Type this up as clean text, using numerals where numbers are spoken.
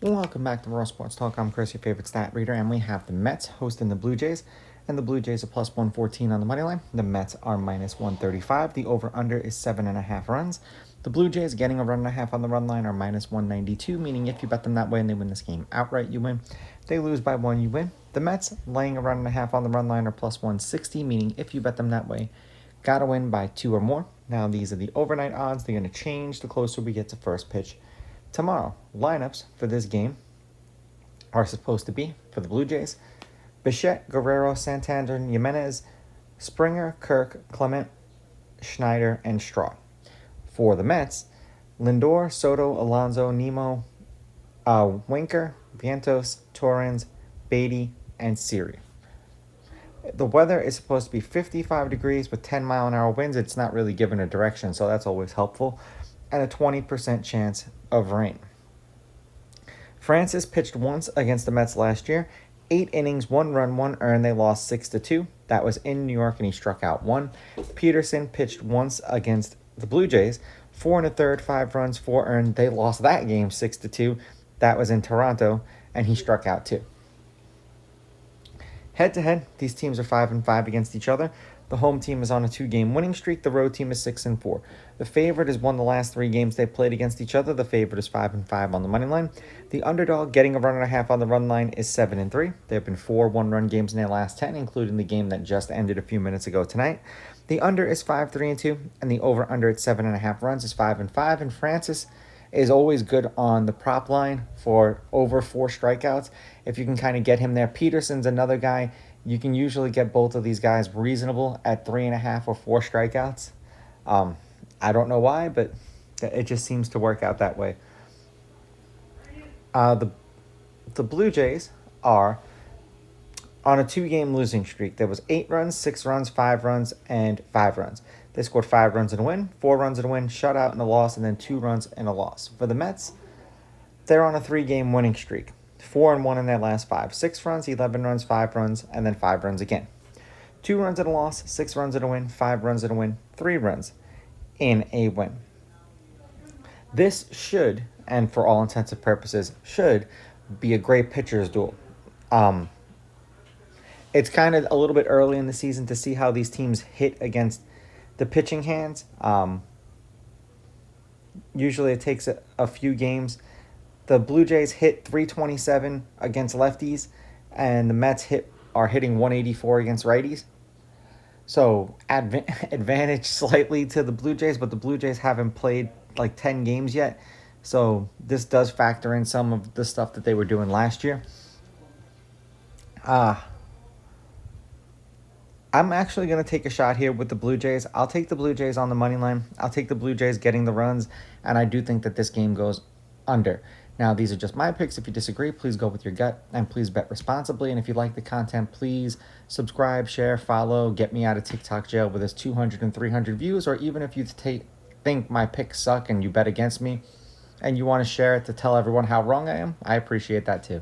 Welcome back to Raw Sports Talk. I'm Chris, your favorite stat reader, and we have the Mets hosting the Blue Jays. And the Blue Jays are plus 114 on the money line. The Mets are minus 135. The over-under is 7.5 runs. The Blue Jays getting a run and a half on the run line are minus 192, meaning if you bet them that way and they win this game outright, you win. If they lose by one, you win. The Mets laying a run and a half on the run line are plus 160, meaning if you bet them that way, gotta win by 2 or more. Now, these are the overnight odds. They're going to change the closer we get to first pitch tomorrow. Lineups for this game are supposed to be, for the Blue Jays, Bichette, Guerrero, Santander, Jimenez, Springer, Kirk, Clement, Schneider, and Straw. For the Mets, Lindor, Soto, Alonso, Nemo, Winker, Vientos, Torrens, Beatty, and Siri. The weather is supposed to be 55 degrees with 10-mile-an-hour winds. It's not really given a direction, so that's always helpful. And a 20% chance of rain. Francis pitched once against the Mets last year. 8 innings, 1 run, 1 earned. They lost 6-2. That was in New York, and he struck out 1. Peterson pitched once against the Blue Jays. 4 1/3, 5 runs, 4 earned. They lost that game 6-2. That was in Toronto, and he struck out 2. Head-to-head, these teams are 5-5 against each other. The home team is on a 2-game winning streak. The road team is 6-4. The favorite has won the last 3 games they played against each other. The favorite is 5-5 on the money line. The underdog getting a run and a half on the run line is 7-3. There have been 4 one-run games in their last 10, including the game that just ended a few minutes ago tonight. The under is 5-3-2, and the over-under at 7.5 runs is 5-5. And Francis is always good on the prop line for over 4 strikeouts. If you can kind of get him there. Peterson's another guy. You can usually get both of these guys reasonable at 3.5 or 4 strikeouts. I don't know why, but it just seems to work out that way. The Blue Jays are on a 2-game losing streak. There was 8 runs, 6 runs, 5 runs, and 5 runs. They scored 5 runs in a win, 4 runs in a win, shutout in a loss, and then 2 runs in a loss. For the Mets, they're on a 3-game winning streak. 4-1 in their last 5. 6 runs, 11 runs, 5 runs, and then 5 runs again. 2 runs in a loss, 6 runs in a win, 5 runs in a win, 3 runs in a win. This should, and for all intents and purposes, should be a great pitcher's duel. It's kind of a little bit early in the season to see how these teams hit against the pitching hands. Usually it takes a few games. The Blue Jays hit .327 against lefties, and the Mets are hitting .184 against righties. So advantage slightly to the Blue Jays, but the Blue Jays haven't played like 10 games yet. So this does factor in some of the stuff that they were doing last year. I'm actually going to take a shot here with the Blue Jays. I'll take the Blue Jays on the money line. I'll take the Blue Jays getting the runs, and I do think that this game goes under. Now, these are just my picks. If you disagree, please go with your gut, and please bet responsibly. And if you like the content, please subscribe, share, follow, get me out of TikTok jail with this 200 and 300 views, or even if you think my picks suck and you bet against me and you want to share it to tell everyone how wrong I am, I appreciate that too.